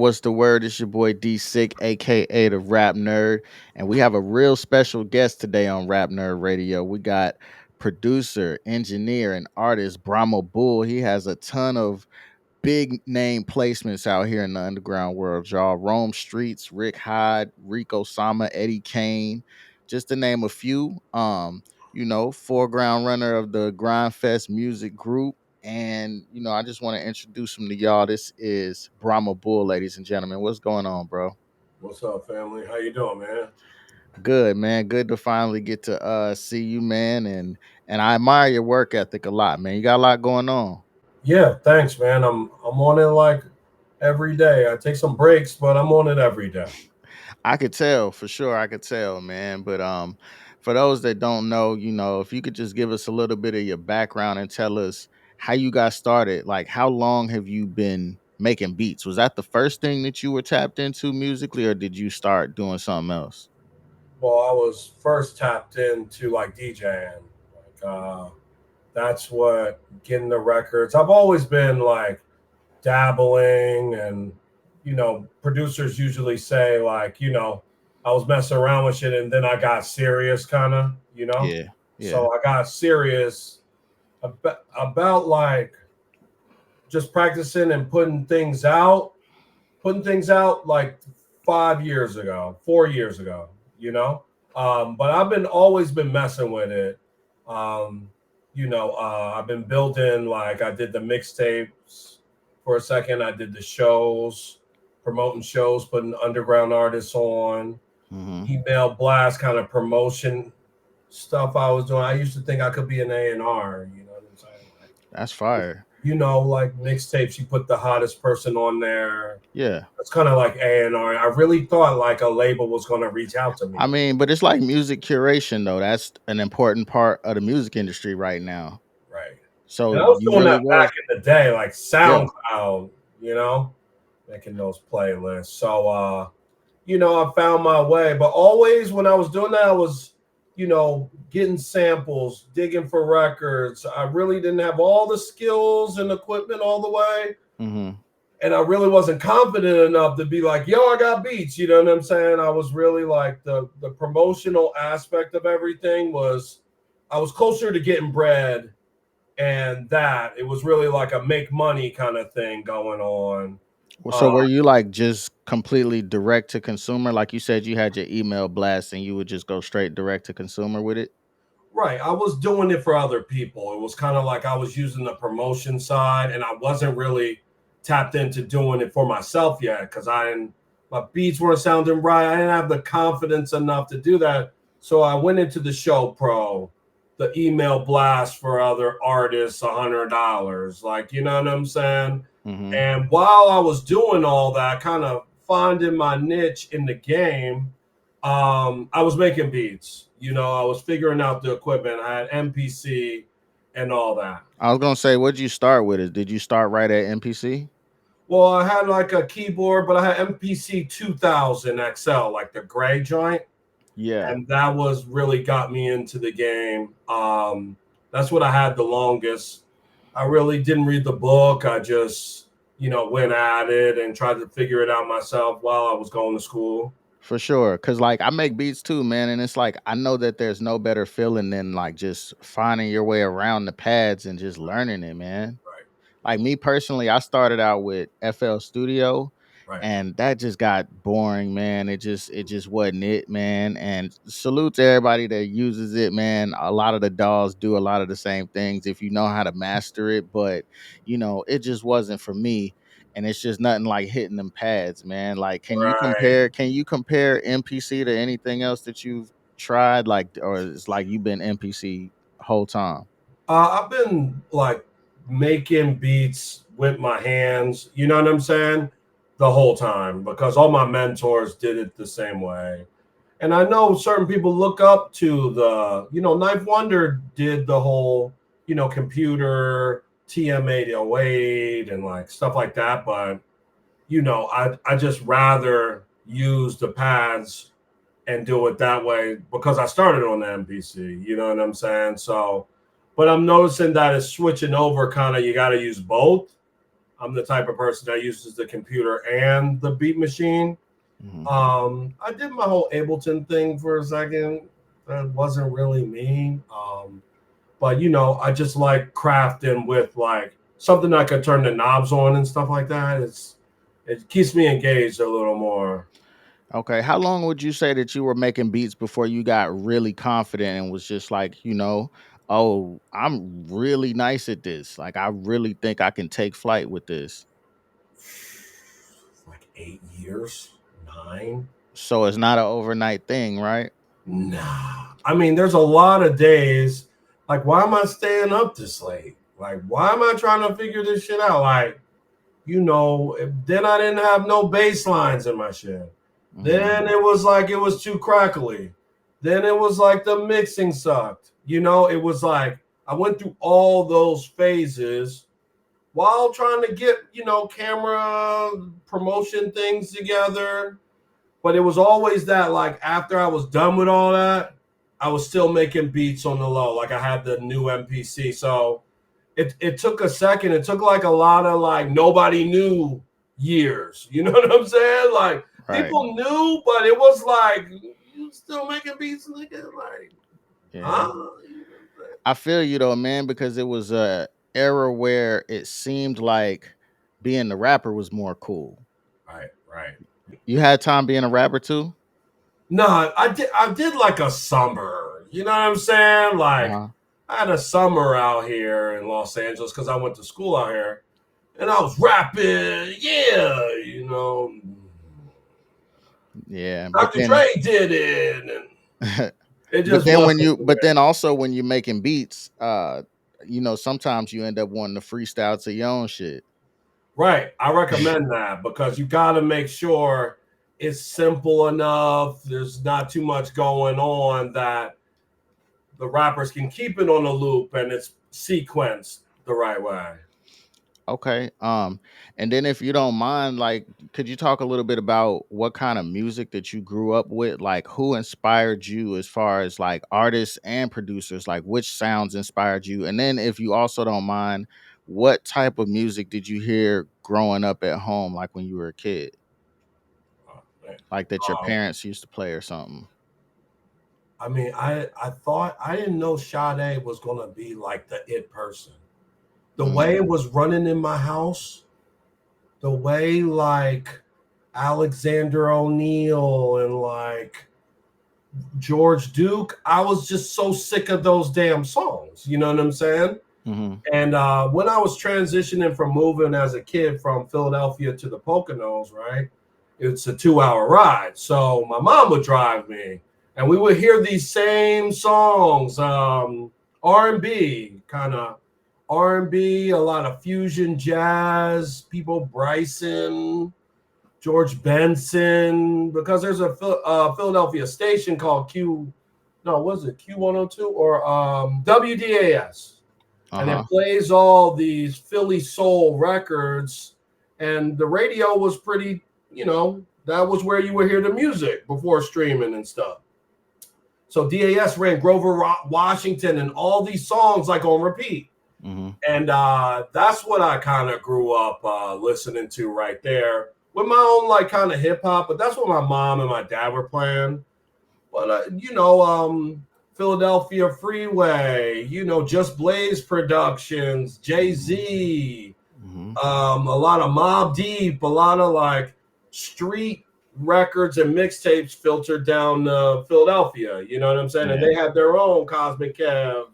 what's the word? It's your boy D Sick, aka the Rap Nerd, and we have a real special guest today on Rap Nerd Radio. We got producer, engineer, and artist Bhramabull. He has a ton of big name placements out here in the underground world, y'all. Rome Streets, Rick Hyde, Rico Sama, Eddie Kane, just to name a few. Foreground runner of the Grindfest music group. And I just want to introduce him to y'all. This is Brahma Bull, ladies and gentlemen. What's going on, bro? What's up, family? How you doing, man? Good, man. Good to finally get to see you, man. And I admire your work ethic a lot, man. You got a lot going on. Yeah, thanks, man. I'm on it like every day. I take some breaks, but I'm on it every day. I could tell for sure. I could tell, man. But for those that don't know, if you could just give us a little bit of your background and tell us how you got started. Like, how long have you been making beats? Was that the first thing that you were tapped into musically, or did you start doing something else? Well, I was first tapped into like DJing. That's what getting the records. I've always been like dabbling, and producers usually say like, I was messing around with shit, and then I got serious, kind of. Yeah, yeah. So I got serious about like just practicing and putting things out like 5 years ago, 4 years ago, you know. But I've been always been messing with it. Um, I've been building, like I did the mixtapes for a second. I did the shows, promoting shows, putting underground artists on, Hmm. email blast kind of promotion stuff I was doing. I used to think I could be an A&R, you know what I'm saying? Like, That's fire. like mixtapes, you put the hottest person on there. Yeah. It's kind of like A&R. I really thought like a label was going to reach out to I me. mean, but it's like music curation though. That's an important part of the music industry right now. Right. So And I was you doing really that was. back in the day, like Yeah. SoundCloud, you know, making those playlists. So, I found my way. But always when I was doing that, I was, getting samples, digging for records. I really didn't have all the skills and equipment all the way. Hmm. And I really wasn't confident enough to be like, yo, I got beats. You know what I'm saying? I was really like the promotional aspect of everything was I was closer to getting bread, and that it was really like a make money kind of thing going on. Well, so Uh, were you like just completely direct to consumer? Like you said, you had your email blast and you would just go straight direct to consumer with it? right. I was doing it for other people. It was kind of like I was using the promotion side, and I wasn't really tapped into doing it for myself yet because my beats weren't sounding right. I didn't have the confidence enough to do that. So I went into the show pro, the email blast for other artists, $100. Like, you know what I'm saying? Hmm. And while I was doing all that, kind of finding my niche in the game, I was making beats. I was figuring out the equipment. I had MPC and all that. I was gonna say, what did you start with? It did you start right at MPC? Well, I had like a keyboard, but I had MPC 2000 XL, like the gray joint, Yeah. and that was really got me into the game. That's what I had the longest. I really didn't read the book. I just, went at it and tried to figure it out myself while I was going to school. For sure. Cause like I make beats too, man. And it's like I know that there's no better feeling than like just finding your way around the pads and just learning it, man. Right, Like me personally, I started out with FL Studio right, and that just got boring, man. It just wasn't it, man. And salute to everybody that uses it, man. A lot of the dolls do a lot of the same things if you know how to master it, but it just wasn't for me. And it's just nothing like hitting them pads, man. Like right. can you compare MPC to anything else that you've tried? Like, or it's like you've been MPC whole time? I've been like making beats with my hands, you know what I'm saying? The whole time because all my mentors did it the same way. And I know certain people look up to Knife Wonder did the whole, computer TM-808 and like stuff like that. But, I just rather use the pads and do it that way because I started on the MPC, you know what I'm saying? So, but I'm noticing that it's switching over kind of, you got to use both. I'm the type of person that uses the computer and the beat machine. Mhm. I did my whole Ableton thing for a second. That wasn't really me. But I just like crafting with like something I could turn the knobs on and stuff like that. It keeps me engaged a little more. Okay. How long would you say that you were making beats before you got really confident and was just like, oh, I'm really nice at this. Like, I really think I can take flight with this. Like 8 years, 9. So it's not an overnight thing, right? Nah. I mean, there's a lot of days. Like, why am I staying up this late? Like, why am I trying to figure this shit out? Like, then I didn't have no bass lines in my shit. Hmm. Then it was like it was too crackly. Then it was like the mixing sucked. It was like I went through all those phases while trying to get, camera promotion things together. But it was always that, like, after I was done with all that, I was still making beats on the low. Like, I had the new MPC. So it took a second. It took like a lot of like nobody knew years. You know what I'm saying? Like, Right. people knew, but it was like, you still making beats, nigga? Like, Yeah. huh? I feel you though, man, because it was a era where it seemed like being the rapper was more cool. Right, right. You had time being a rapper too? No, I did like a summer. You know what I'm saying? Like, Uh-huh. I had a summer out here in Los Angeles because I went to school out here, and I was rapping. Yeah, Yeah, but Dr. then Dre did it, and it but just then wasn't when you for but me. then also when you're making beats, sometimes you end up wanting to freestyle to your own shit. Right. I recommend that because you got to make sure it's simple enough. There's not too much going on that the rappers can keep it on a loop and it's sequenced the right way. Okay. And then if you don't mind, like, could you talk a little bit about what kind of music that you grew up with? Like, who inspired you as far as like artists and producers? Like, which sounds inspired you? And then if you also don't mind, what type of music did you hear growing up at home, like when you were a kid? Man. Like that your Um, parents used to play or something? I mean, I thought I didn't know Sade was gonna be like the it person. The way Mm, it was running in my house, the way like Alexander O'Neal and like George Duke, I was just so sick of those damn songs. You know what I'm saying? mm-hmm, And when I was transitioning from moving as a kid from Philadelphia to the Poconos, right? It's a 2 hour ride. So my mom would drive me and we would hear these same songs, R&B, kind of R&B, a lot of fusion jazz, people Bryson, George Benson, because there's a Philadelphia station called no, was it Q102 or WDAS? And it uh-huh, plays all these Philly soul records. And the radio was pretty, that was where you would hear the music before streaming and stuff. So DAS ran Grover Washington and all these songs like on repeat. mm-hmm. And that's what I kind of grew up listening to right there with my own like kind of hip hop. But that's what my mom and my dad were playing. But Philadelphia Freeway, Just Blaze Productions, Jay Mm-hmm. Z, Mm-hmm. a lot of Mob Deep, a lot of like street records and mixtapes filtered down Philadelphia. You know what I'm saying? And Yeah. they had their own Cosmic Kev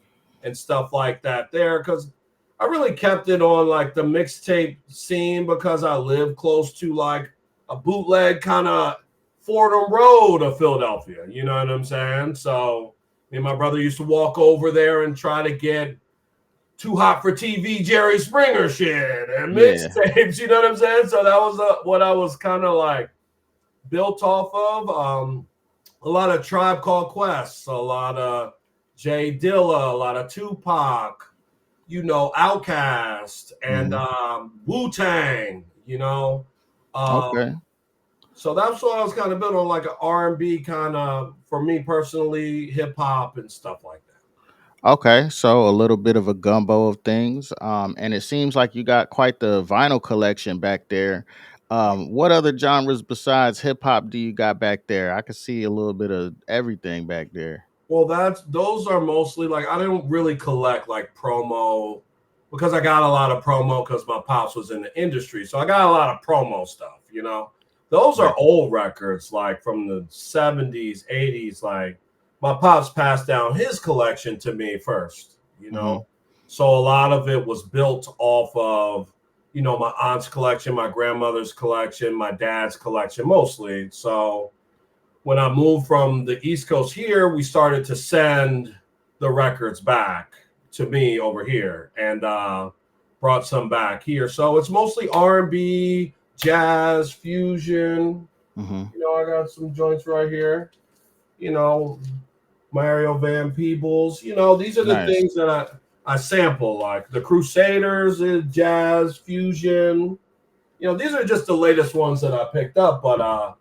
and stuff like that there because I really kept it on like the mixtape scene because I live close to like a bootleg kind of Fordham Road of Philadelphia. You know what I'm saying? So me and my brother used to walk over there and try to get too hot for TV Jerry Springer shit and Yeah. mixtapes. You know what I'm saying? So that was what I was kind of like built off of. A lot of Tribe Called Quest, a lot of Jay Dilla, a lot of Tupac, Outkast, and Mm-hmm. Wu Tang. Um, Okay. so that's what I was kind of built on, like an R&B kind of, for me personally, hip hop and stuff like that. Okay, so a little bit of a gumbo of things. And it seems like you got quite the vinyl collection back there. What other genres besides hip hop do you got back there? I can see a little bit of everything back there. Well, that's those are mostly like I don't really collect like promo because I got a lot of promo because my pops was in the industry. So I got a lot of promo stuff, you know. Those are Right. old records like from the 70s, 80s. Like my pops passed down his collection to me first, you Mm-hmm. know. So a lot of it was built off of, my aunt's collection, my grandmother's collection, my dad's collection mostly. So when I moved from the East Coast here, we started to send the records back to me over here and brought some back here. So it's mostly R&B, jazz, fusion. Mm-hmm. I got some joints right here. You know, Mario Van Peebles. These are the Nice. things that I sample, like the Crusaders, jazz, fusion. These are just the latest ones that I picked up, but a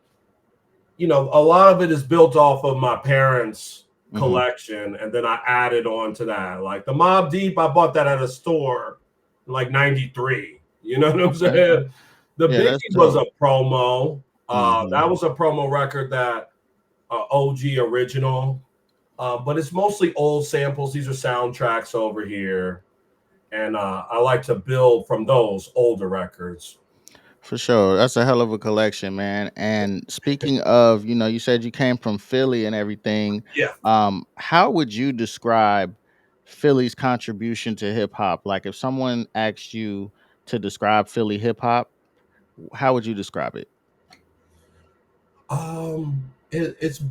lot of it is built off of my parents' Mm-hmm. collection, and then I added on to that. Like the Mob Deep, I bought that at a store in like '93. You know what I'm Okay. saying? The Yeah, that's Biggie was dope. a promo. Mm-hmm. That was a promo record that OG original, but it's mostly old samples. These are soundtracks over here, and I like to build from those older records. For sure. That's a hell of a collection, man. And speaking of, you said you came from Philly and everything. Yeah. How would you describe Philly's contribution to hip hop? Like if someone asked you to describe Philly hip hop, how would you describe it? It's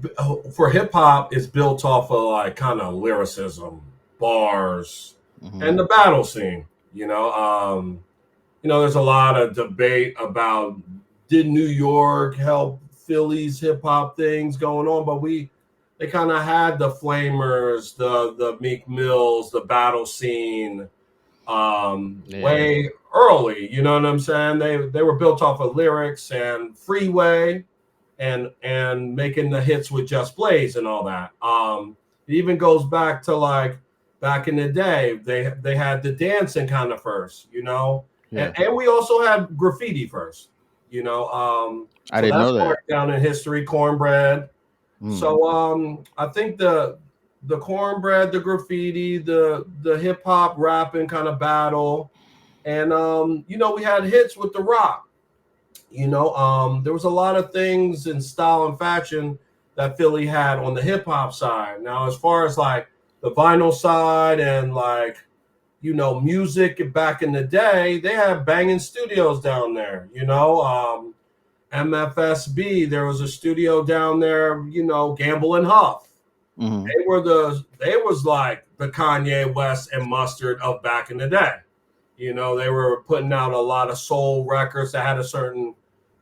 for hip hop. It's built off of like kind of lyricism, bars, Hmm. and the battle scene. There's a lot of debate about did New York help Philly's hip hop things going on, but they kind of had the Flamers, the Meek Mills, the battle scene Yeah. way early. You know what I'm saying? They were built off of lyrics and Freeway and making the hits with Just Blaze and all that. It even goes back to like back in the day, they had the dancing kind of first, Yeah. and we also had graffiti first, I so didn't that's know that. marked down in history, cornbread. Mm. So I think the cornbread, the graffiti, the hip hop rapping kind of battle, and we had hits with the rock. There was a lot of things in style and fashion that Philly had on the hip hop side. Now, as far as like the vinyl side and like, music back in the day, they had banging studios down there, MFSB, there was a studio down there, Gamble and Huff. Hmm. They was like the Kanye West and Mustard of back in the day. They were putting out a lot of soul records that had a certain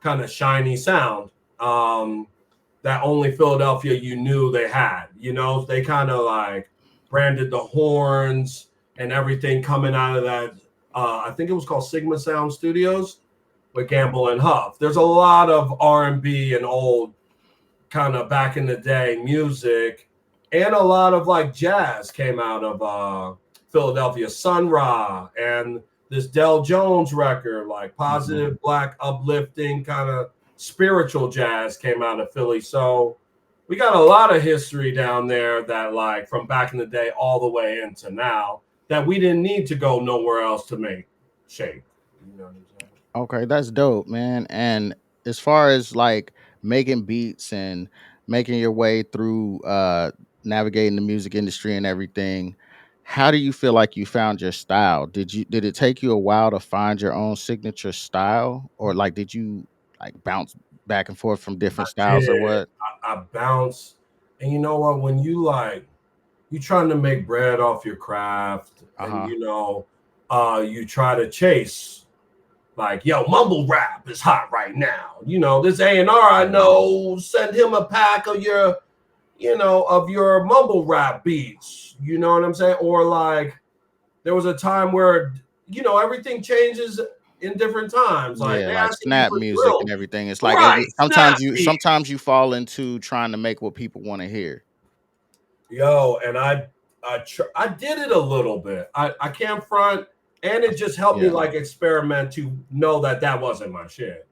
kind of shiny sound that only Philadelphia you knew they had. They kind of like branded the horns and everything coming out of that. I think it was called Sigma Sound Studios with Gamble and Huff. There's a lot of R&B and old kind of back in the day music, and a lot of like jazz came out of Philadelphia. Sun Ra and this Del Jones record, like Hmm. positive, black, uplifting kind of spiritual jazz came out of Philly. So we got a lot of history down there that like from back in the day all the way into now that we didn't need to go nowhere else to make shape. You know what I'm saying? Okay, that's dope, man. And as far as like making beats and making your way through navigating the music industry and everything, how do you feel like you found your style? Did it take you a while to find your own signature style, or like did you like bounce back and forth from different styles or Did what? I bounce? And you know what? When you trying to make bread off your craft, and Uh-huh. you try to chase like, yo, mumble rap is hot right now. This A&R I Yeah. know, send him a pack of your mumble rap beats. You know what I'm saying? Or like there was a time where everything changes in different times. Like Yeah, they like asking you snap for music and drill beats. everything. It's like Right, snap sometimes beats. you fall into trying to make what people want to hear. Yo, and I I did it a little bit. I can't front, and it just helped me Yeah, like experiment to know that that wasn't my shit.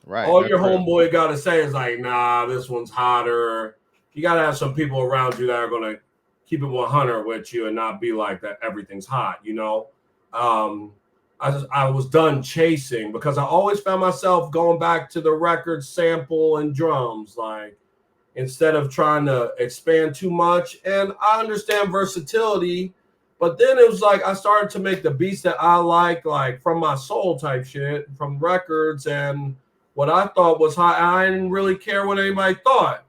right. All That's your real. homeboy got to say is like, nah, this one's hotter. You got to have some people around you that are gonna keep it 100 with you and not be like that. Everything's hot, you know. Um, I was done chasing because I always found myself going back to the record sample and drums, like instead of trying to expand too much. And I understand versatility, but then it was like I started to make the beats that I like from my soul type shit, from records and what I thought was high. I didn't really care what anybody thought.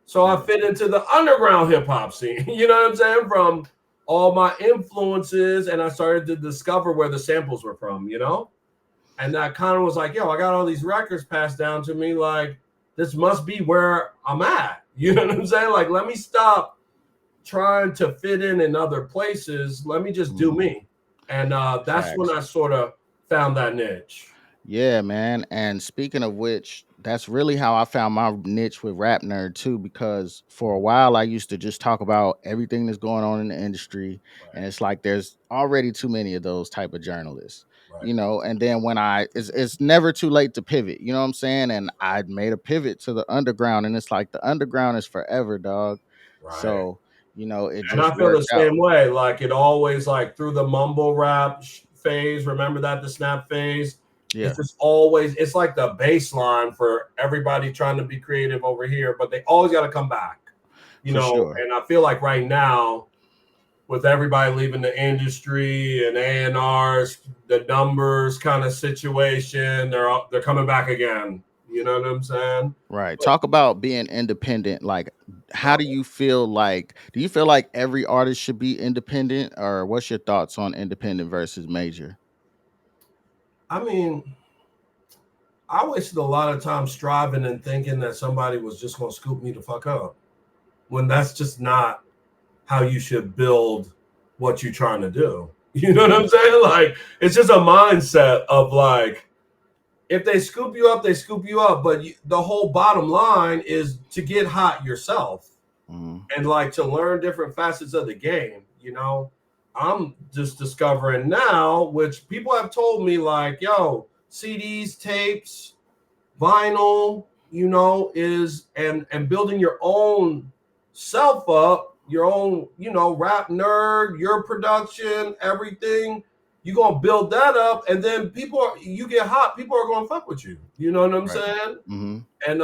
So I Yeah, fit into the underground hip hop scene. You know what I'm saying? From all my influences, and I started to discover where the samples were from, you know? And that kind of was like, yo, I got all these records passed down to me. Like, this must be where I'm at. You know what I'm saying? Like, let me stop trying to fit in other places. Let me just do mhm, me. And that's when facts. I sort of found that niche. Yeah, man. And speaking of which, that's really how I found my niche with Rap Nerd too, because for a while I used to just talk about everything that's going on in the industry. And Right, it's like there's already too many of those type of journalists, right, and then when it's never too late to pivot, you know what I'm saying? And I made a pivot to the underground, and it's like the underground is forever, dog. right. So, it And just I feel the worked out. same way. Like it always like through the mumble rap phase. Remember that the snap phase. It's Yeah, just always. It's like the baseline for everybody trying to be creative over here, but they always got to come back. You for know, sure. and I feel like right now with everybody leaving the industry and A&Rs, the numbers kind of situation, they're coming back again. You know what I'm saying? Right. But Talk about being independent. Like, how do you feel like? Do you feel like every artist should be independent, or what's your thoughts on independent versus major? I mean, I wasted a lot of time striving and thinking that somebody was just going to scoop me the fuck up when that's just not how you should build what you're trying to do. You know what Hmm. I'm saying? Like, it's just a mindset of like, if they scoop you up, they scoop you up. But the whole bottom line is to get hot yourself Hmm. and like to learn different facets of the game. You know, I'm just discovering now, which people have told me, like, yo, CDs, tapes, vinyl, is and building your own self up, your own, rap nerd, your production, everything. You're gonna build that up, and then you get hot, people are gonna fuck with you. You know what I'm Right. saying? Hmm. And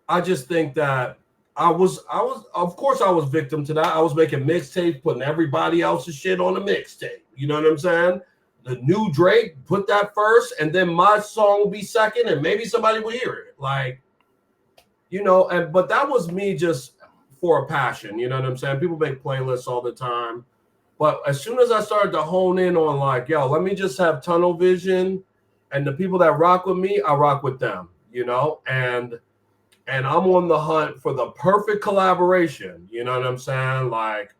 I just think that I was of course I was victim to that. I was making mixtapes, putting everybody else's shit on the mixtape. You know what I'm saying? The new Drake put that first, and then my song will be second, and maybe somebody will hear it. Like, and but that was me just for a passion. You know what I'm saying? People make playlists all the time. But as soon as I started to hone in on like, yo, let me just have tunnel vision, and the people that rock with me, I rock with them, and I'm on the hunt for the perfect collaboration. You know what I'm saying? Like,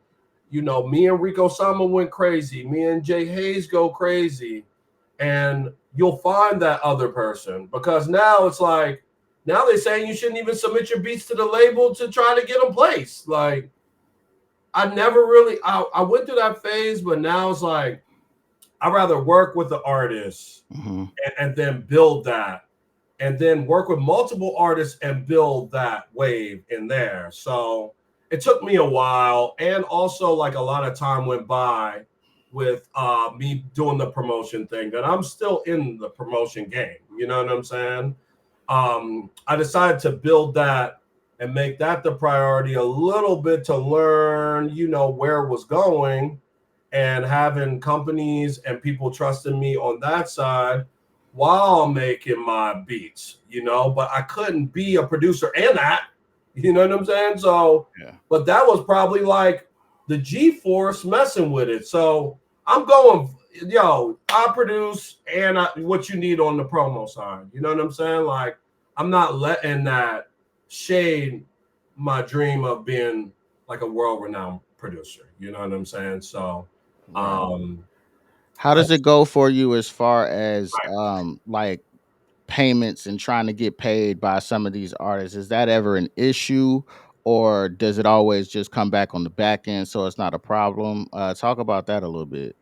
me and Rico Sama went crazy. Me and Jay Hayes go crazy. And you'll find that other person because now it's like, now they're saying you shouldn't even submit your beats to the label to try to get them placed. Like, I never really, I went through that phase, but now it's like, I'd rather work with the artist Hmm. and then build that and then work with multiple artists and build that wave in there. So it took me a while, and also like a lot of time went by with me doing the promotion thing. That I'm still in the promotion game. You know what I'm saying? I decided to build that and make that the priority a little bit to learn, where it was going and having companies and people trusting me on that side while making my beats, but I couldn't be a producer and that, you know what I'm saying? So, Yeah. but that was probably like the G force messing with it. So I'm going, yo, I produce and what you need on the promo side. You know what I'm saying? Like, I'm not letting that shade my dream of being like a world renowned producer. You know what I'm saying? So, Right. um, How I, does it go for you as far as right. like payments and trying to get paid by some of these artists? Is that ever an issue, or does it always just come back on the back end so it's not a problem? Talk about that a little bit.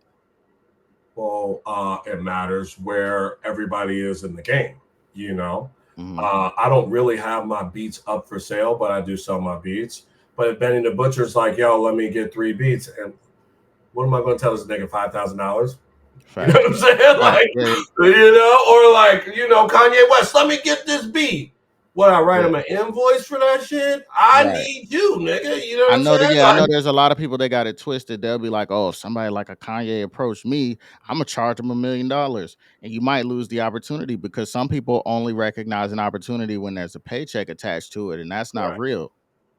Well, it matters where everybody is in the game. You know, Hmm. I don't really have my beats up for sale, but I do sell my beats. But if Benny the Butcher's like, "Yo, let me get 3 beats," and what am I going to tell this nigga $5,000? You know what Facts. I'm saying? Right. Like, Yeah. or like, Kanye West, let me get this beat. What, I write Yeah. him an invoice for that shit? I Right. need you, nigga. You know what I I'm know that. saying? Yeah, I know Like, there's a lot of people that got it twisted. They'll be like, "Oh, if somebody like a Kanye approached me, I'm gonna charge them $1 million," and you might lose the opportunity because some people only recognize an opportunity when there's a paycheck attached to it, and that's not correct. real.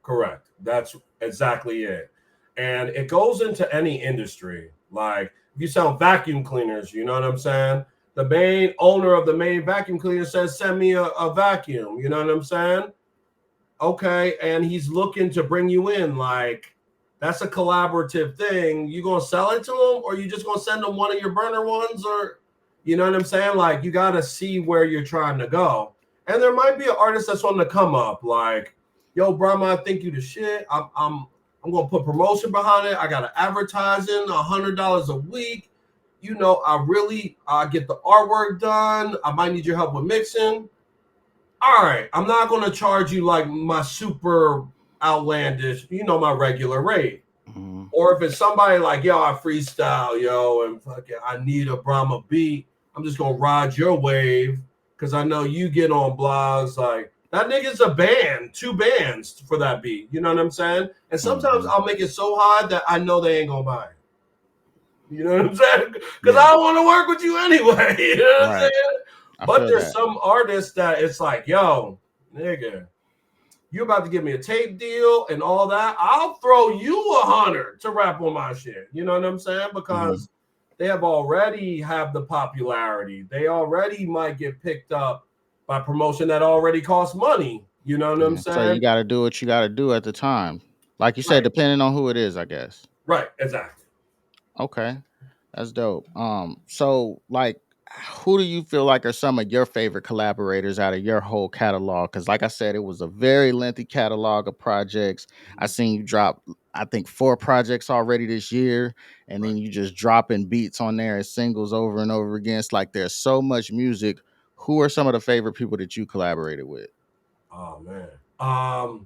Correct. That's exactly it. And it goes into any industry. Like if you sell vacuum cleaners, you know what I'm saying? The main owner of the main vacuum cleaner says, send me a vacuum. You know what I'm saying? Okay. And he's looking to bring you in. Like that's a collaborative thing. You gonna sell it to him or you just gonna send him one of your burner ones? Or you know what I'm saying? Like you gotta see where you're trying to go. And there might be an artist that's on the come up, like, yo, Brahma, I think you the shit. I'm gonna put promotion behind it. I got an advertising, $100 a week. I really get the artwork done. I might need your help with mixing. All right, I'm not gonna charge you like my super outlandish, my regular rate. Hmm. Or if it's somebody like, yo, I freestyle, yo, and fucking I need a Brahma beat, I'm just gonna ride your wave because I know you get on blogs like that nigga's a band, 2 bands for that beat. You know what I'm saying? And sometimes Hmm. I'll make it so high that I know they ain't gonna buy it. You know what I'm saying? Because Yeah. I don't want to work with you anyway. You know what I'm Right. saying? I But feel there's that. some artists that it's like, yo, nigga, you about to give me a tape deal and all that, I'll throw you 100 to rap on my shit. You know what I'm saying? Hmm. Because they have the popularity. They already might get picked up by promotion that already costs money. You know what I'm Yeah. So you saying? got to do what you got to do at the time, like you said, Right. depending on who it is, I guess. Right. Exactly. Okay. That's dope. So like who do you feel like are some of your favorite collaborators out of your whole catalog? Because like I said, it was a very lengthy catalog of projects. I seen you drop, I think, 4 projects already this year, and Right. then you just dropping beats on there as singles over and over again. It's like there's so much music. Who are some of the favorite people that you collaborated with? Oh man.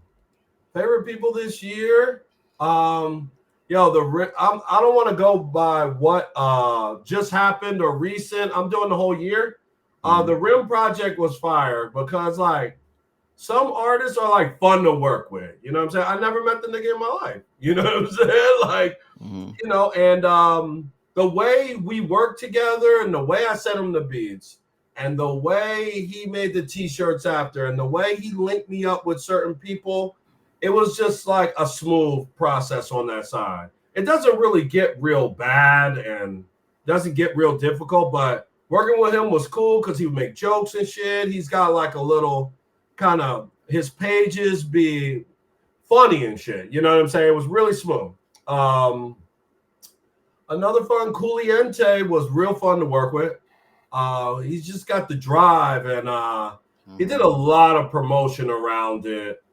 Favorite people this year? Um, I don't want to go by what just happened or recent. I'm doing the whole year. The Hmm. Rim project was fire because like some artists are like fun to work with. You know what I'm saying? I never met the nigga in my life. You know what I'm saying? Like, Hmm. and the way we worked together and the way I sent him the beats and the way he made the t-shirts after and the way he linked me up with certain people, it was just like a smooth process on that side. It doesn't really get real bad and doesn't get real difficult, but working with him was cool because he would make jokes and shit. He's got like a little kind of his pages be funny and shit. You know what I'm saying? It was really smooth. Um, Another fun, Cooliente was real fun to work with. He's just got the drive, and he did Hmm. a lot of promotion around it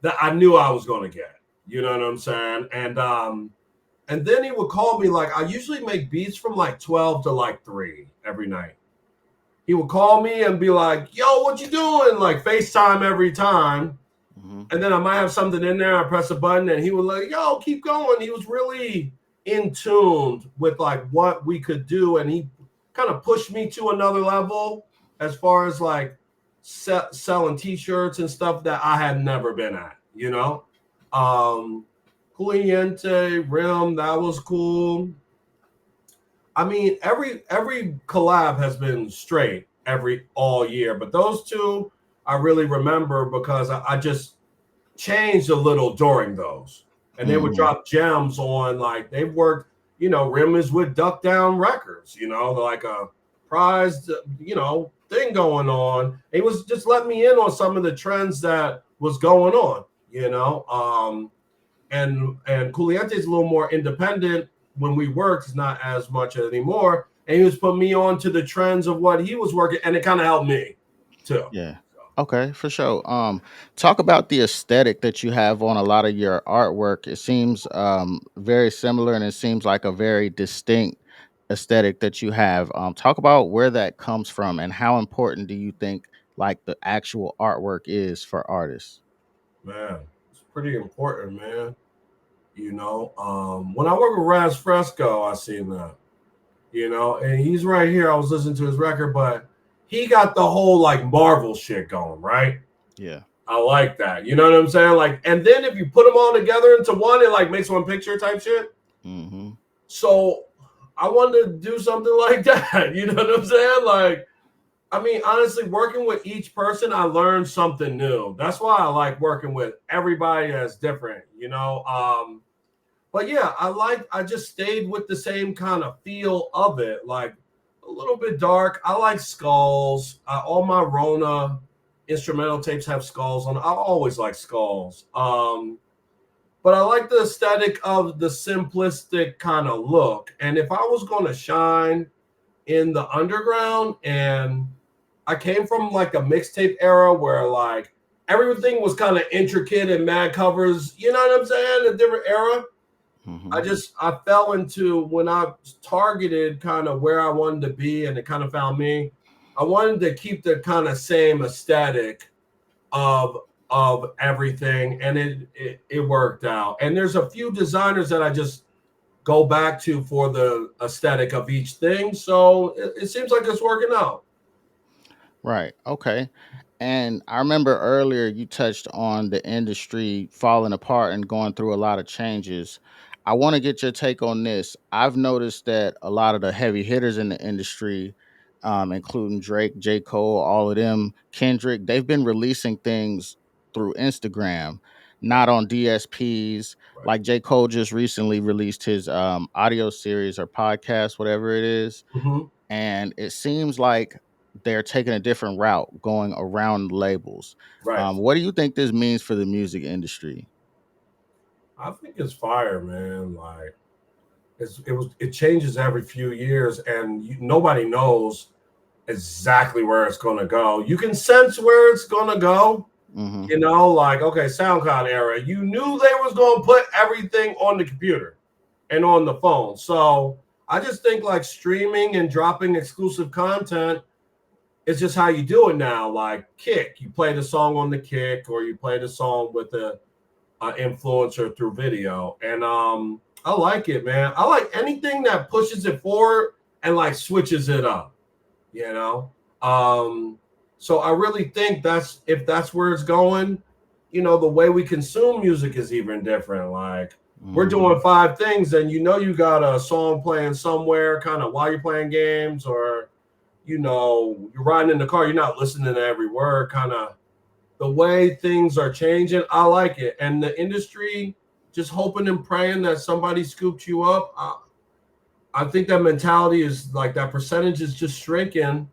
that I knew I was going to get. You know what I'm saying? And then he would call me like I usually make beats from like 12 to like 3 every night. He would call me and be like, "Yo, what you doing?" Like FaceTime every time, Hmm. and then I might have something in there. I press a button, and he was like, "Yo, keep going." He was really in tune with like what we could do, and he kind of pushed me to another level as far as like selling T-shirts and stuff that I had never been at. Um, Cliente Rim, that was cool. I mean, every collab has been straight every all year, but those two I really remember because I just changed a little during those. And they would Hmm. drop gems on like they've worked, Rim is with Duck Down Records, like a prized, thing going on. It was just letting me in on some of the trends that was going on, and Culiente is a little more independent when we worked, it's not as much anymore. And he was putting me on to the trends of what he was working, and it kind of helped me too. Yeah. Okay, for sure. Talk about the aesthetic that you have on a lot of your artwork. It seems very similar, and it seems like a very distinct aesthetic that you have. Talk about where that comes from and how important do you think like the actual artwork is for artists? Man, it's pretty important, man. When I work with Raz Fresco, I seen that. And he's right here. I was listening to his record, but he got the whole like Marvel shit going, right? Yeah. I like that. You know what I'm saying? Like, and then if you put them all together into one, it like makes one picture type shit. Hmm. So I wanted to do something like that. You know what I'm saying? Like, I mean, honestly, working with each person, I learned something new. That's why I like working with everybody that's different. But yeah, I just stayed with the same kind of feel of it, like a little bit dark. I like skulls. All my Rona instrumental tapes have skulls on. I always like skulls. But I like the aesthetic of the simplistic kind of look. And if I was going to shine in the underground, and I came from like a mixtape era where like everything was kind of intricate and mad covers, you know what I'm saying? A different era. Hmm. I fell into when I targeted kind of where I wanted to be and it kind of found me. I wanted to keep the kind of same aesthetic of everything, and it worked out. And there's a few designers that I just go back to for the aesthetic of each thing. So it seems like it's working out. Right. Okay. And I remember earlier you touched on the industry falling apart and going through a lot of changes. I want to get your take on this. I've noticed that a lot of the heavy hitters in the industry, including Drake, J. Cole, all of them, Kendrick, they've been releasing things through Instagram, not on DSPs. Right. Like J. Cole just recently released his audio series or podcast, whatever it is, Mm-hmm. and it seems like they're taking a different route going around labels. Right. What do you think this means for the music industry? I think it's fire, man. Like it changes every few years, and nobody knows exactly where it's going to go. You can sense where it's going to go. Hmm. Like okay, SoundCloud era. You knew they was going to put everything on the computer and on the phone. So I just think like streaming and dropping exclusive content is just how you do it now. Like Kick, you play the song on the Kick, or you play the song with the influencer through video, and I like it, man. I like anything that pushes it forward and like switches it up. You know, um, so I really think that's if that's where it's going. The way we consume music is even different. Like we're Hmm. doing five things, and you got a song playing somewhere, kind of while you're playing games, or you're riding in the car, you're not listening to every word, kind of the way things are changing. I like it. And the industry just hoping and praying that somebody scoops you up. I think that mentality is like that percentage is just shrinking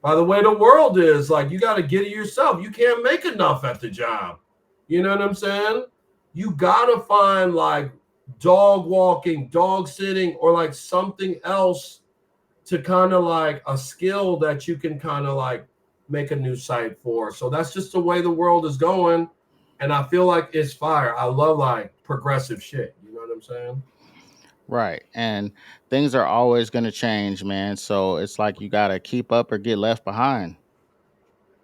by the way the world is. Like you got to get it yourself. You can't make enough at the job. You know what I'm saying? You got to find like dog walking, dog sitting, or like something else to kind of like a skill that you can kind of like make a new site for. So that's just the way the world is going. And I feel like it's fire. I love like progressive shit. You know what I'm saying? Right. And things are always going to change, man. So it's like you got to keep up or get left behind.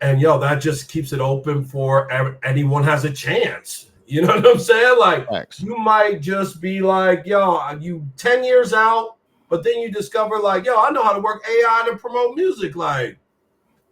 And yo, that just keeps it open for anyone has a chance. You know what I'm saying? Like Facts. you might just be like, yo, you 10 years out, but then you discover like, yo, I know how to work AI to promote music. Like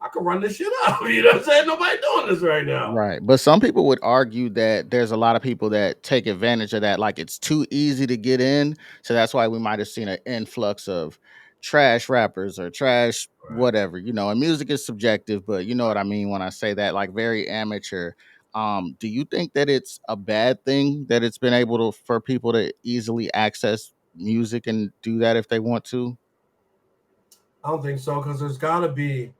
I can run this shit up. You know what I'm saying? Nobody doing this right now. Right. But some people would argue that there's a lot of people that take advantage of that. Like it's too easy to get in. So that's why we might have seen an influx of trash rappers or trash Right. whatever, and music is subjective, but you know what I mean when I say that, like very amateur. Do you think that it's a bad thing that it's been able to for people to easily access music and do that if they want to? I don't think so because there's got to be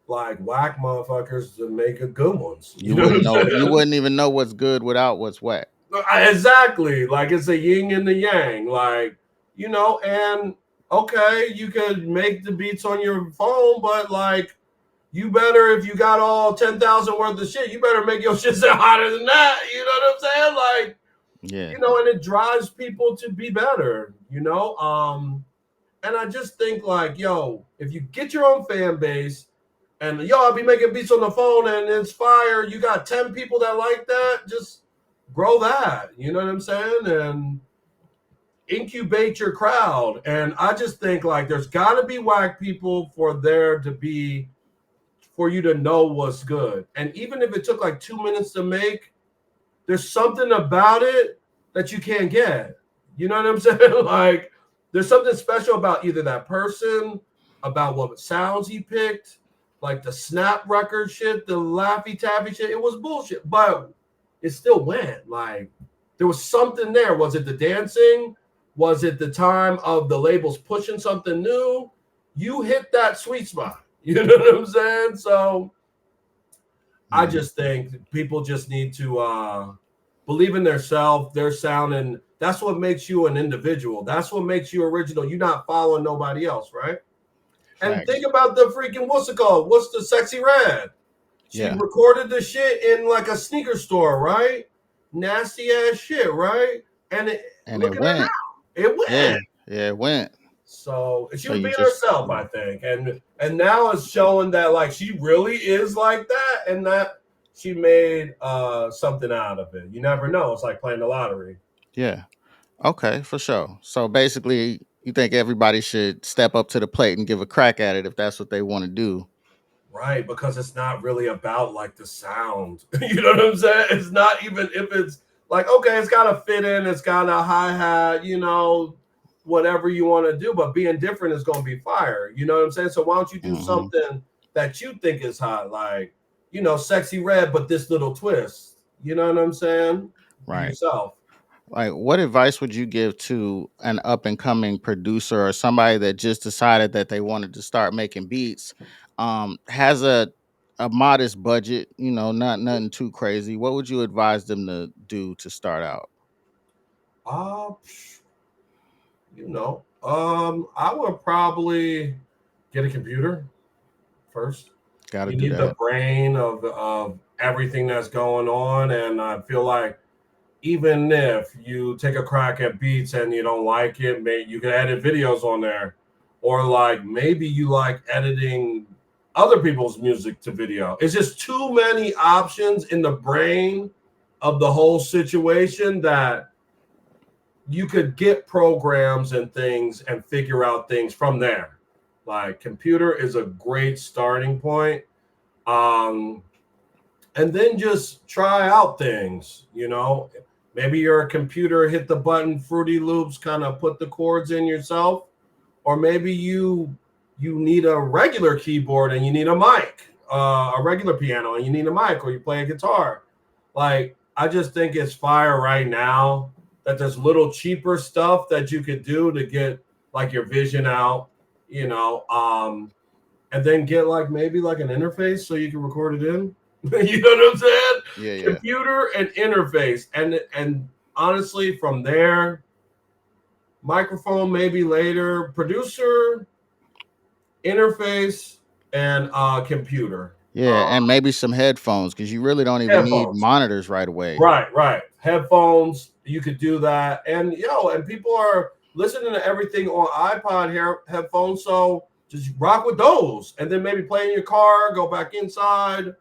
like whack motherfuckers to make a good ones. You You know what wouldn't I'm know, you saying? wouldn't even know what's good without what's whack. Exactly. Like it's a yin and the yang. Like, and okay, you could make the beats on your phone, but like you better, if you got all 10,000 worth of shit, you better make your shit sound hotter than that. You know what I'm saying? Like, Yeah. and it drives people to be better. And I just think like, yo, if you get your own fan base and yo, I'll be making beats on the phone and it's fire, you got 10 people that like that, just grow that. You know what I'm saying? And incubate your crowd. And I just think like there's gotta be whack people for you to know what's good. And even if it took like 2 minutes to make, there's something about it that you can't get. You know what I'm saying? Like, there's something special about either that person, about what sounds he picked, like the snap record shit, the Laffy Taffy shit. It was bullshit, but it still went. Like, there was something there. Was it the dancing? Was it the time of the labels pushing something new? You hit that sweet spot. You know what I'm saying? So I Mhm. just think people just need to believe in their self, their sound, and that's what makes you an individual. That's what makes you original. You're not following nobody else, right? And Facts. think about the freaking what's it called? What's the Sexy Red? She Yeah. recorded the shit in like a sneaker store, right? Nasty ass shit, right? And And it look at her went. now. It Yeah. went. Yeah, it went. So she So was you being just herself, I think, and now it's showing that like she really is like that, and that she made something out of it. You never know. It's like playing the lottery. yeah. Okay, for sure. So basically, you think everybody should step up to the plate and give a crack at it if that's what they want to do. Right, because it's not really about like the sound. You know what I'm saying? It's not even if it's like, okay, it's got to fit in, it's got a hi hat, whatever you want to do, but being different is going to be fire. You know what I'm saying? So why don't you do Hmm. something that you think is hot, like, Sexy Red, but this little twist? You know what I'm saying? Be Right. yourself. Like, what advice would you give to an up and coming producer or somebody that just decided that they wanted to start making beats? Has a modest budget, not nothing too crazy. What would you advise them to do to start out? Uh, I would probably get a computer first. Got to You do need the that. brain of everything that's going on. And I feel like even if you take a crack at beats and you don't like it, maybe you can edit videos on there. Or like maybe you like editing other people's music to video. It's just too many options in the brain of the whole situation that you could get programs and things and figure out things from there. Like computer is a great starting point. Um, and then just try out things. Maybe you're a computer, hit the button, Fruity Loops, kind of put the chords in yourself, or maybe you need a regular keyboard and you need a mic, a regular piano and you need a mic, or you play a guitar. Like I just think it's fire right now that there's little cheaper stuff that you could do to get like your vision out, you know. And then get like maybe like an interface so you can record it in. You know what I'm saying? Yeah, yeah. Computer and interface, and honestly, from there, microphone maybe later, producer, interface, and computer. Yeah, and maybe some headphones because you really don't even need Headphones. monitors right away. Right, right. Headphones, you could do that. And people are listening to everything on iPod headphones, so just rock with those. And then maybe play in your car, go back inside.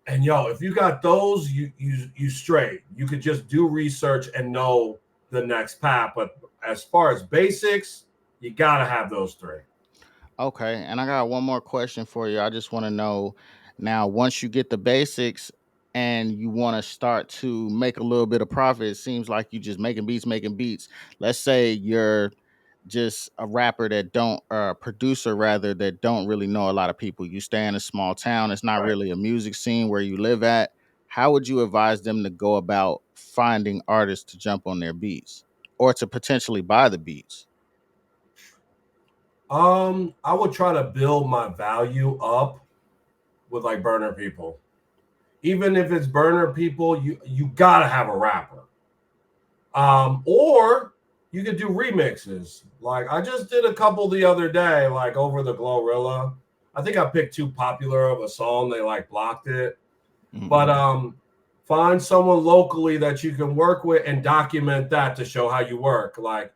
And if you got those, you straight. You could just do research and know the next path. But as far as basics, you gotta have those three. Okay, and I got one more question for you. I just want to know now, once you get the basics and you want to start to make a little bit of profit, it seems like you just making beats, making beats. Let's say you're just a rapper that don't, or a producer rather, that don't really know a lot of people. You stay in a small town, it's not Right. really a music scene where you live at. How would you advise them to go about finding artists to jump on their beats or to potentially buy the beats? I would try to build my value up with like burner people. Even if it's burner people, you gotta have a rapper. Or you could do remixes. Like I just did a couple the other day, like over the Glorilla. I think I picked too popular of a song. They like blocked it. But Mhm. find someone locally that you can work with and document that to show how you work. Like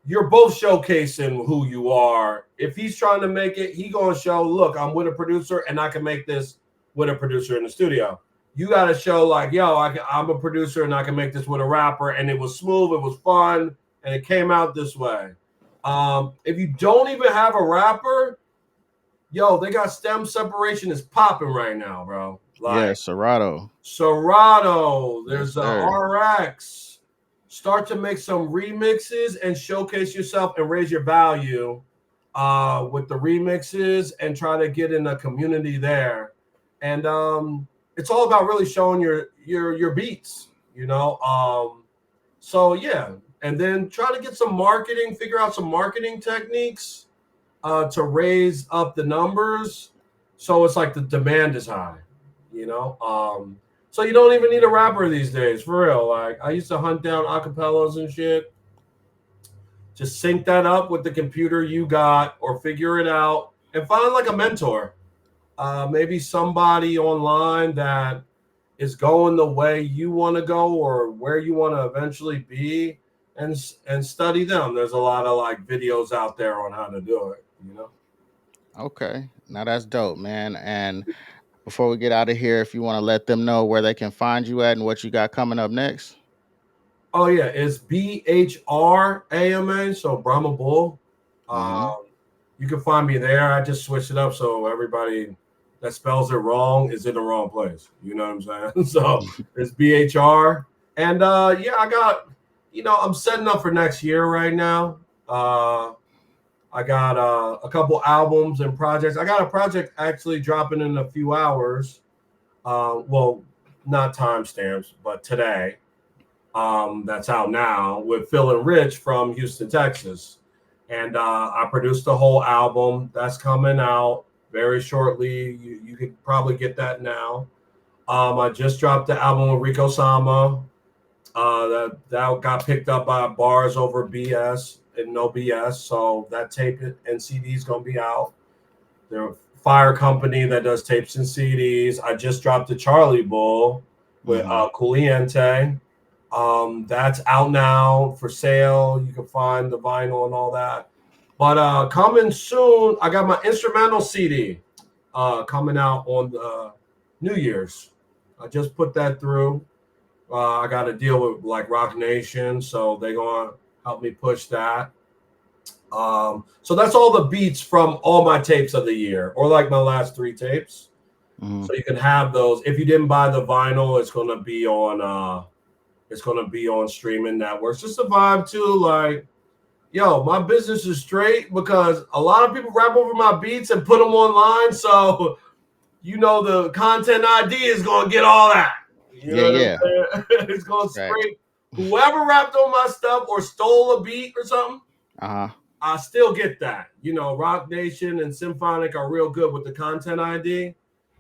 you're both showcasing who you are. If he's trying to make it, he gonna show, look, I'm with a producer and I can make this with a producer in the studio. You got to show like, yo, I'm a producer and I can make this with a rapper, and it was smooth, it was fun, and it came out this way. If you don't even have a rapper, yo, they got stem separation is popping right now, bro. Yeah, Like Serato. Serato, Yes, there's a sir. RX. Start to make some remixes and showcase yourself and raise your value with the remixes and try to get in a community there. And it's all about really showing your beats, you know. So yeah, and then try to get some marketing, figure out some marketing techniques to raise up the numbers. So it's like the demand is high, you know. So you don't even need a rapper these days, for real. Like I used to hunt down acapellas and shit. Just sync that up with the computer you got, or figure it out, and find like a mentor. Maybe somebody online that is going the way you want to go or where you want to eventually be, and study them. There's a lot of like videos out there on how to do it, you know. Okay. Now that's dope, man. And before we get out of here, if you want to let them know where they can find you at and what you got coming up next. Oh yeah, it's Brama, so Brhamabull. Mhm. Um, you can find me there. I just switched it up so everybody that spells it wrong is in the wrong place. You know what I'm saying? So it's BHR, and yeah, I got, I'm setting up for next year right now. I got a couple albums and projects. I got a project actually dropping in a few hours. Well, not timestamps, but today, that's out now with Phil and Rich from Houston, Texas. And I produced the whole album. That's coming out very shortly. You could probably get that now. I just dropped the album with Rico Sama. That got picked up by Bars Over BS and No BS. So that tape and CD is going to be out. They're a fire company that does tapes and CDs. I just dropped the Charlie Bull with Mhm. Culiente. That's out now for sale. You can find the vinyl and all that. But coming soon, I got my instrumental CD coming out on New Year's. I just put that through. I got to deal with like Rock Nation, so they're gonna help me push that. So that's all the beats from all my tapes of the year, or like my last three tapes. Mhm. So you can have those. If you didn't buy the vinyl, it's gonna be on streaming networks. Just a vibe too, like, yo, my business is straight because a lot of people rap over my beats and put them online. So the content ID is gonna get all that. You Yeah, know yeah. what I'm saying? It's gonna Facts. scrape whoever rapped on my stuff or stole a beat or something. Uh-huh. I still get that. Rock Nation and Symphonic are real good with the content ID.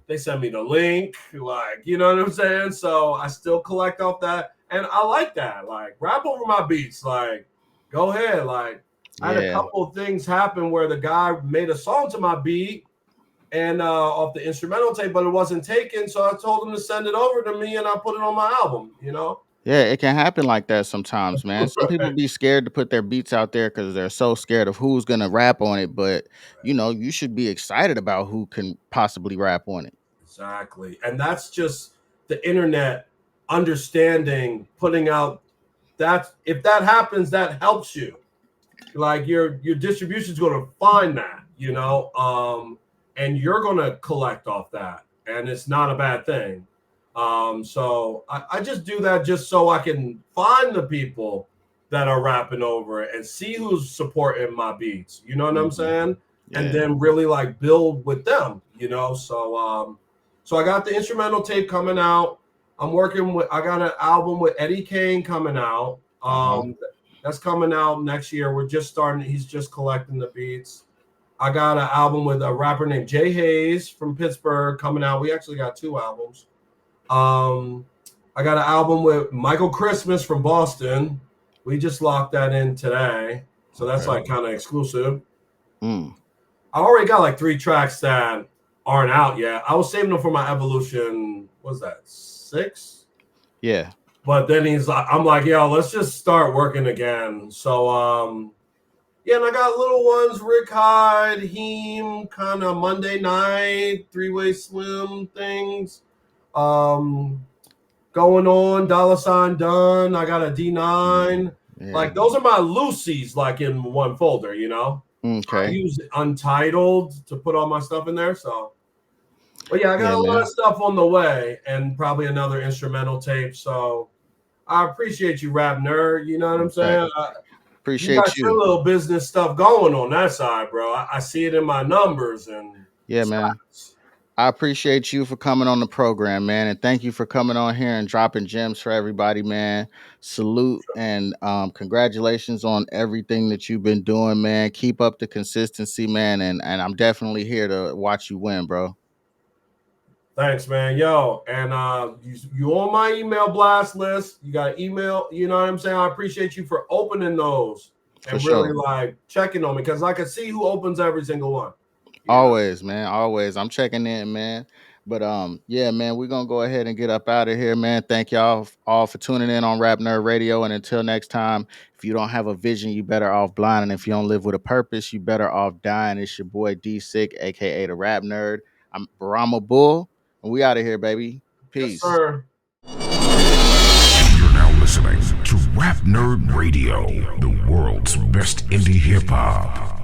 They send me the link, like, you know what I'm saying? So I still collect off that. And I like that. Like, rap over my beats. Like, go ahead. Like, I had a Yeah. couple of things happen where the guy made a song to my beat and off the instrumental tape, but it wasn't taken. So I told him to send it over to me and I put it on my album. Yeah, it can happen like that sometimes, man. Some people Right. be scared to put their beats out there because they're so scared of who's gonna rap on it. But you should be excited about who can possibly rap on it. Exactly. And that's just the internet understanding, putting out that if that happens, that helps you. Like your distribution is going to find that, and you're going to collect off that, and it's not a bad thing. So I just do that just so I can find the people that are rapping over it and see who's supporting my beats. You know what I'm Mhm. saying? And Yeah. then really like build with them. So I got the instrumental tape coming out. I got an album with Eddie Kane coming out. Uh-huh. That's coming out next year. We're just starting. He's just collecting the beats. I got an album with a rapper named Jay Hayes from Pittsburgh coming out. We actually got two albums. Um, I got an album with Michael Christmas from Boston. We just locked that in today. So that's Okay. like kind of exclusive. Mm. I already got like 3 tracks that aren't out yet. I was saving them for my Evolution. What's that? 6. Yeah. But then I'm like, yo, let's just start working again. So, yeah, and I got little ones, Rick Hyde, Heem, kind of Monday night, three-way slim things. Um, Going on, dollar sign done. I got a Mm, D9. yeah. Like those are my Lucy's, like in one folder, you know. I Okay. use Untitled to put all my stuff in there. So, but yeah, I got Yeah, a lot of man. stuff on the way, and probably another instrumental tape. So I appreciate you, Rap Nerd. You know what I'm Okay. saying? You got Appreciate your you. little business stuff going on that side, bro. I see it in my numbers and Yeah, man. stats. I appreciate you for coming on the program, man, and thank you for coming on here and dropping gems for everybody, man. Salute and congratulations on everything that you've been doing, man. Keep up the consistency, man, and I'm definitely here to watch you win, bro. Thanks, man. Yo, and you on my email blast list. You got an email, you know what I'm saying? I appreciate you for opening those For and really sure. like checking on me because I can see who opens every single one. You know, Always, man. Always. I'm checking in, man. But yeah, man, we're gonna go ahead and get up out of here, man. Thank y'all all for tuning in on Rap Nerd Radio. And until next time, if you don't have a vision, you better off blind. And if you don't live with a purpose, you better off dying. It's your boy D Sick, aka the Rap Nerd. I'm Brhamabull, and we out of here, baby. yes, Peace. sir. You're now listening to Rap Nerd Radio, the world's best indie hip hop.